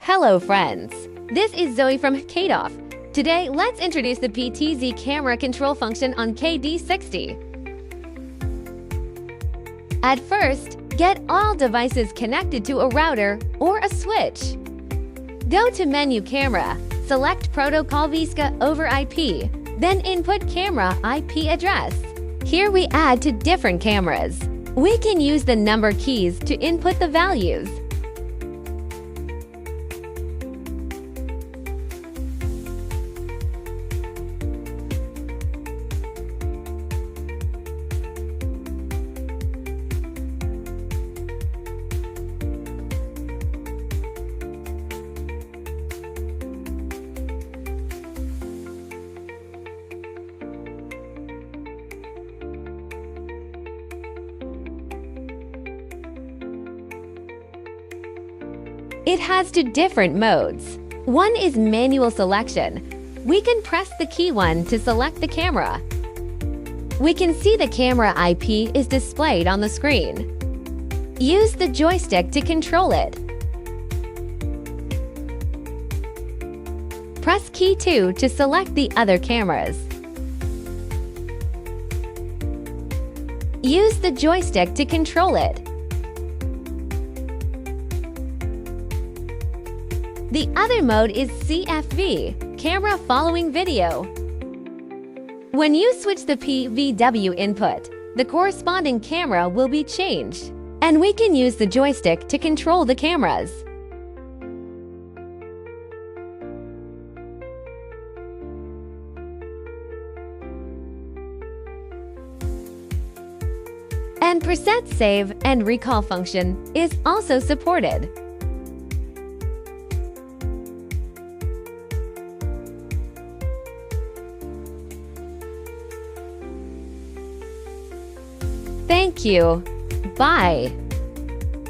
Hello friends, this is Zoe from KATOV. Today, let's introduce the PTZ camera control function on KD60. At first, get all devices connected to a router or a switch. Go to Menu Camera, select Protocol VISCA Over IP, then input camera IP address. Here we add to different cameras. We can use the number keys to input the values. It has two different modes. One is manual selection. We can press the key one to select the camera. We can see the camera IP is displayed on the screen. Use the joystick to control it. Press key 2 to select the other cameras. Use the joystick to control it. The other mode is CFV, camera following video. When you switch the PVW input, the corresponding camera will be changed, and we can use the joystick to control the cameras. And preset save and recall function is also supported. Thank you. Bye.